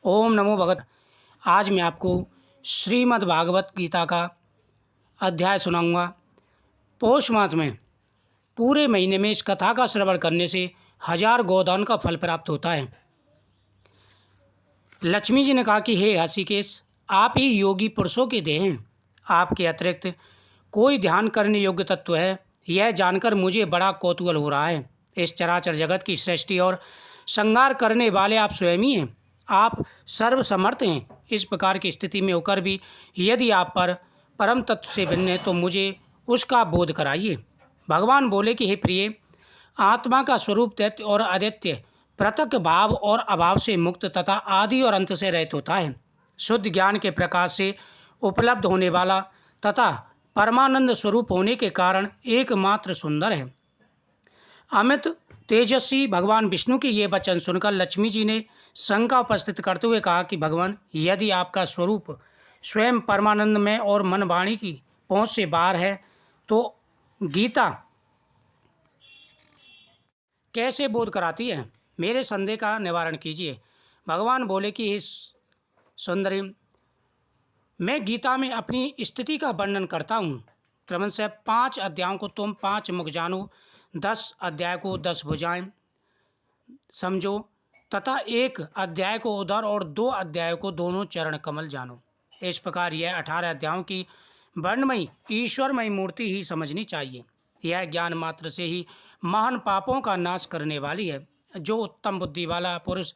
ओम नमो भगत। आज मैं आपको श्रीमद् भागवत गीता का अध्याय सुनाऊंगा। पौष मास में पूरे महीने में इस कथा का श्रवण करने से 1000 गोदान का फल प्राप्त होता है। लक्ष्मी जी ने कहा कि हे हृषिकेश, आप ही योगी पुरुषों के देह हैं। आपके अतिरिक्त कोई ध्यान करने योग्य तत्व है, यह जानकर मुझे बड़ा कौतूहल हो रहा है। इस चराचर जगत की सृष्टि और संहार करने वाले आप स्वयं ही हैं। आप सर्वसमर्थ हैं। इस प्रकार की स्थिति में होकर भी यदि आप पर परम तत्व से भिन्न है तो मुझे उसका बोध कराइए। भगवान बोले कि हे प्रिय, आत्मा का स्वरूप दैत्य और अदैत्य, पृथक भाव और अभाव से मुक्त तथा आदि और अंत से रहित होता है। शुद्ध ज्ञान के प्रकाश से उपलब्ध होने वाला तथा परमानंद स्वरूप होने के कारण एकमात्र सुंदर है। अमित तेजस्वी भगवान विष्णु के ये वचन सुनकर लक्ष्मी जी ने शंका उपस्थित करते हुए कहा कि भगवान, यदि आपका स्वरूप स्वयं परमानंद में और मन वाणी की पहुँच से बाहर है तो गीता कैसे बोध कराती है? मेरे संदेह का निवारण कीजिए। भगवान बोले कि इस सुंदरी, मैं गीता में अपनी स्थिति का वर्णन करता हूँ। क्रमशः 5 अध्यायों को तुम 5 मुख जानो, 10 अध्याय को 10 भुजाएं समझो तथा 1 अध्याय को उदर और 2 अध्याय को दोनों चरण कमल जानो। इस प्रकार यह 18 अध्यायों की वर्णमयी ईश्वरमयी मूर्ति ही समझनी चाहिए। यह ज्ञान मात्र से ही महान पापों का नाश करने वाली है। जो उत्तम बुद्धि वाला पुरुष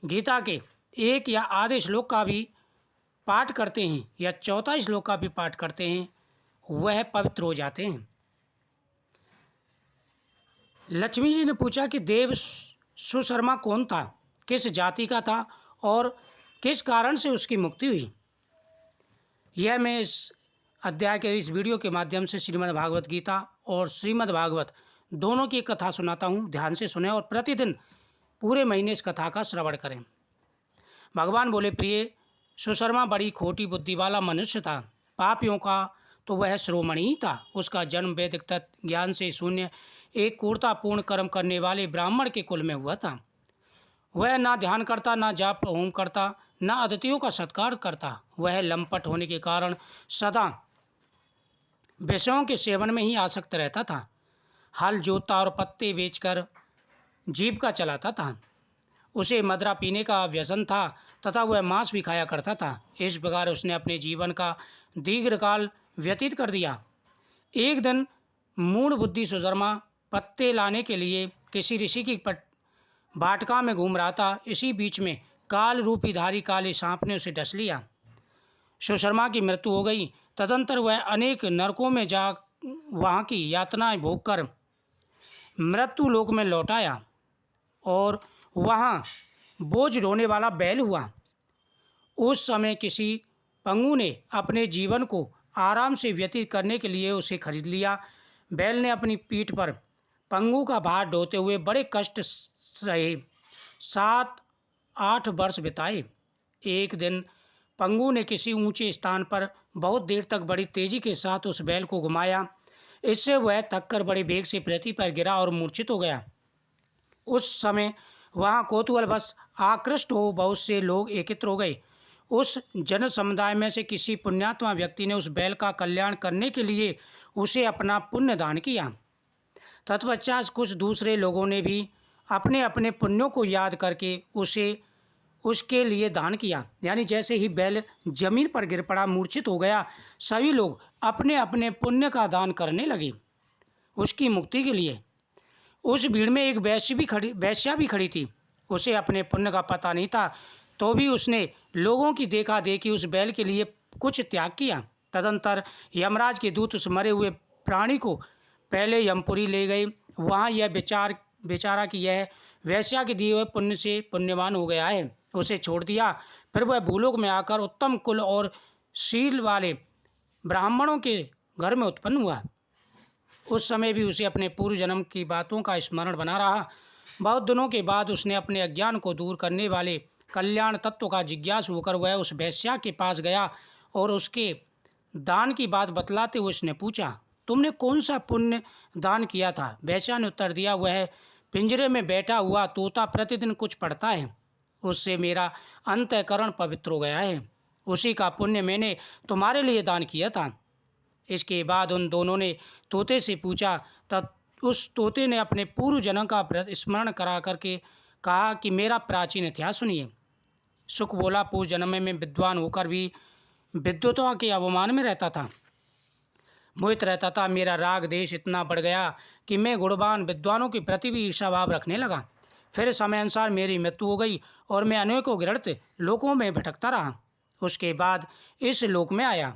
गीता के 1 या आधे श्लोक का भी पाठ करते हैं या 14 श्लोक का भी पाठ करते हैं, वह पवित्र हो जाते हैं। लक्ष्मी जी ने पूछा कि देव सुशर्मा कौन था, किस जाति का था और किस कारण से उसकी मुक्ति हुई? यह मैं इस अध्याय के इस वीडियो के माध्यम से श्रीमद् भागवत गीता और श्रीमद् भागवत दोनों की कथा सुनाता हूँ। ध्यान से सुने और प्रतिदिन पूरे महीने इस कथा का श्रवण करें। भगवान बोले, प्रिय सुशर्मा बड़ी खोटी बुद्धि वाला मनुष्य था। पापियों का तो वह शिरोमणि ही था। उसका जन्म वैदिक तत्व ज्ञान से शून्य एक क्रूरतापूर्ण कर्म करने वाले ब्राह्मण के कुल में हुआ था। वह ना ध्यान करता, ना जाप होम करता, ना अतिथियों का सत्कार करता। वह लंपट होने के कारण सदा विषयों के सेवन में ही आसक्त रहता था। हल जोतता और पत्ते बेचकर जीविका चलाता था। उसे मदरा पीने का व्यसन था तथा वह मांस भी खाया करता था। इस प्रकार उसने अपने जीवन का दीर्घकाल व्यतीत कर दिया। एक दिन मूढ़ बुद्धि सुशर्मा पत्ते लाने के लिए किसी ऋषि की वाटिका में घूम रहा था। इसी बीच में काल रूपी धारी काले सांप ने उसे डस लिया। सुशर्मा की मृत्यु हो गई। तदंतर वह अनेक नरकों में जा वहाँ की यातनाएं भोगकर मृत्यु लोक में लौट आया और वहाँ बोझ ढोने वाला बैल हुआ। उस समय किसी पंगु ने अपने जीवन को आराम से व्यतीत करने के लिए उसे खरीद लिया। बैल ने अपनी पीठ पर पंगु का भार ढोते हुए बड़े कष्ट सहे 7-8 वर्ष बिताए। एक दिन पंगु ने किसी ऊंचे स्थान पर बहुत देर तक बड़ी तेजी के साथ उस बैल को घुमाया। इससे वह थककर बड़े वेग से पृथ्वी पर गिरा और मूर्छित हो गया। उस समय वहाँ कौतूहलवश आकृष्ट हो बहुत से लोग एकत्र हो गए। उस जन समुदाय में से किसी पुण्यात्मा व्यक्ति ने उस बैल का कल्याण करने के लिए उसे अपना पुण्य दान किया। तत्पश्चात कुछ दूसरे लोगों ने भी अपने अपने पुण्यों को याद करके उसके लिए दान किया। यानी जैसे ही बैल जमीन पर गिर पड़ा, मूर्छित हो गया, सभी लोग अपने अपने पुण्य का दान करने लगे उसकी मुक्ति के लिए। उस भीड़ में एक वेश्या भी खड़ी थी। उसे अपने पुण्य का पता नहीं था, तो भी उसने लोगों की देखा देखी उस बैल के लिए कुछ त्याग किया। तदंतर यमराज के दूत उस मरे हुए प्राणी को पहले यमपुरी ले गए। वहाँ यह बेचारा कि यह वेश्या के दिए हुए पुण्य से पुण्यवान हो गया है, उसे छोड़ दिया। फिर वह भूलोक में आकर उत्तम कुल और शील वाले ब्राह्मणों के घर में उत्पन्न हुआ। उस समय भी उसे अपने पूर्व जन्म की बातों का स्मरण बना रहा। बहुत दिनों के बाद उसने अपने अज्ञान को दूर करने वाले कल्याण तत्व का जिज्ञासु होकर वह उस वेश्या के पास गया और उसके दान की बात बतलाते हुए उसने पूछा, तुमने कौन सा पुण्य दान किया था? वेश्या ने उत्तर दिया, वह पिंजरे में बैठा हुआ तोता प्रतिदिन कुछ पढ़ता है उससे मेरा अंतःकरण पवित्र हो गया है। उसी का पुण्य मैंने तुम्हारे लिए दान किया था। इसके बाद उन दोनों ने तोते से पूछा। तब उस तोते ने अपने पूर्व जन्म का स्मरण करा करके कहा कि मेरा प्राचीन इतिहास सुनिए। शुक बोला, पूर्व जन्म में मैं विद्वान होकर भी विद्वता के अवमान में रहता था, मोहित रहता था। मेरा राग देश इतना बढ़ गया कि मैं गुणवान विद्वानों के प्रति भी ईर्षा भाव रखने लगा। फिर समय अनुसार मेरी मृत्यु हो गई और मैं अनेकों घृणित लोकों में भटकता रहा। उसके बाद इस लोक में आया।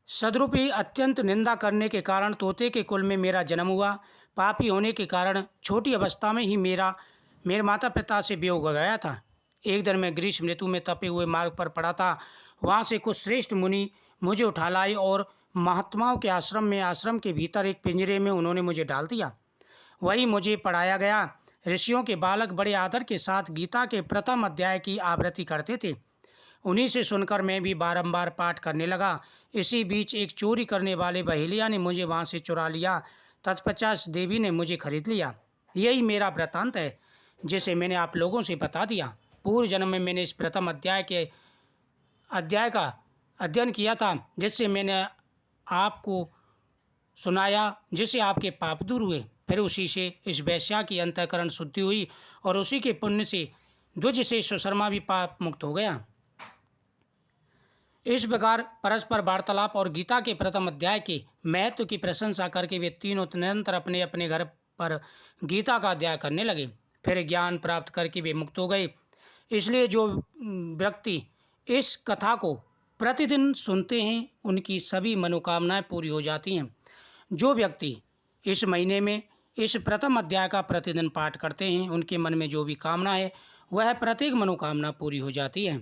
सद्रूपी अत्यंत निंदा करने के कारण तोते के कुल में मेरा जन्म हुआ। पापी होने के कारण छोटी अवस्था में ही मेरे माता पिता से वियोग हो गया था। एक दिन मैं ग्रीष्म ऋतु में तपे हुए मार्ग पर पड़ा था। वहाँ से कुछ श्रेष्ठ मुनि मुझे उठा लाए और महात्माओं के आश्रम के भीतर एक पिंजरे में उन्होंने मुझे डाल दिया। वही मुझे पढ़ाया गया। ऋषियों के बालक बड़े आदर के साथ गीता के प्रथम अध्याय की आवृत्ति करते थे। उन्हीं से सुनकर मैं भी बारंबार पाठ करने लगा। इसी बीच एक चोरी करने वाले बहेलिया ने मुझे वहाँ से चुरा लिया। तत्पश्चात देवी ने मुझे खरीद लिया। यही मेरा वृत्तांत है, जिसे मैंने आप लोगों से बता दिया। पूर्व जन्म में मैंने इस प्रथम अध्याय का अध्ययन किया था, जिससे मैंने आपको सुनाया, जिससे आपके पाप दूर हुए। फिर उसी से इस वैश्या की अंतःकरण शुद्धि हुई और उसी के पुण्य से द्विज से सुशर्मा भी पाप मुक्त हो गया। इस प्रकार परस्पर वार्तालाप और गीता के प्रथम अध्याय के महत्व की प्रशंसा करके वे तीनों निरंतर अपने अपने घर पर गीता का अध्याय करने लगे। फिर ज्ञान प्राप्त करके वे मुक्त हो गए। इसलिए जो व्यक्ति इस कथा को प्रतिदिन सुनते हैं, उनकी सभी मनोकामनाएं पूरी हो जाती हैं। जो व्यक्ति इस महीने में इस प्रथम अध्याय का प्रतिदिन पाठ करते हैं, उनके मन में जो भी कामना है वह प्रत्येक मनोकामना पूरी हो जाती है।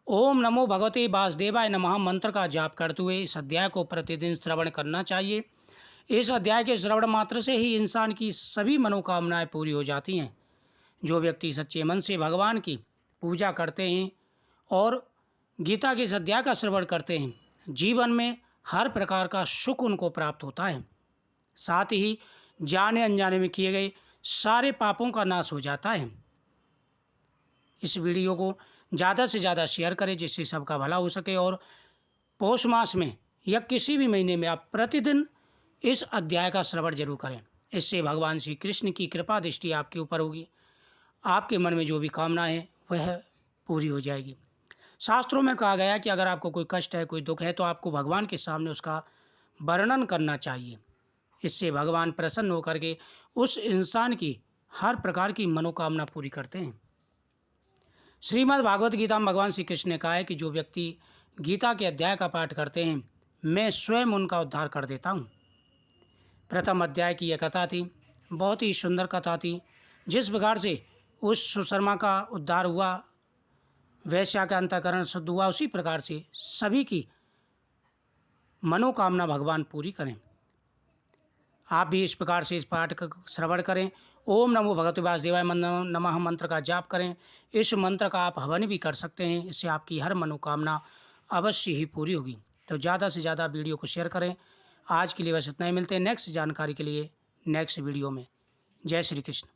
ओम नमो भगवते वासुदेवाय नमः मंत्र का जाप करते हुए इस अध्याय को प्रतिदिन श्रवण करना चाहिए। इस अध्याय के श्रवण मात्र से ही इंसान की सभी मनोकामनाएं पूरी हो जाती हैं। जो व्यक्ति सच्चे मन से भगवान की पूजा करते हैं और गीता के इस अध्याय का श्रवण करते हैं, जीवन में हर प्रकार का सुख उनको प्राप्त होता है। साथ ही जाने अनजाने में किए गए सारे पापों का नाश हो जाता है। इस वीडियो को ज़्यादा से ज़्यादा शेयर करें, जिससे सबका भला हो सके। और पौष मास में या किसी भी महीने में आप प्रतिदिन इस अध्याय का श्रवण जरूर करें। इससे भगवान श्री कृष्ण की कृपा दृष्टि आपके ऊपर होगी। आपके मन में जो भी कामना है वह पूरी हो जाएगी। शास्त्रों में कहा गया है कि अगर आपको कोई कष्ट है, कोई दुख है, तो आपको भगवान के सामने उसका वर्णन करना चाहिए। इससे भगवान प्रसन्न होकर के उस इंसान की हर प्रकार की मनोकामना पूरी करते हैं। श्रीमद् भागवत गीता में भगवान श्री कृष्ण ने कहा है कि जो व्यक्ति गीता के अध्याय का पाठ करते हैं, मैं स्वयं उनका उद्धार कर देता हूँ। प्रथम अध्याय की यह कथा थी, बहुत ही सुंदर कथा थी। जिस प्रकार से उस सुशर्मा का उद्धार हुआ, वैश्या का अंतःकरण शुद्ध हुआ, उसी प्रकार से सभी की मनोकामना भगवान पूरी करें। आप भी इस प्रकार से इस पाठ का श्रवण करें। ओम नमो भगवते वासुदेवाय नमः मंत्र का जाप करें। इस मंत्र का आप हवन भी कर सकते हैं। इससे आपकी हर मनोकामना अवश्य ही पूरी होगी। तो ज़्यादा से ज़्यादा वीडियो को शेयर करें। आज के लिए बस इतना ही। मिलते हैं नेक्स्ट जानकारी के लिए नेक्स्ट वीडियो में। जय श्री कृष्ण।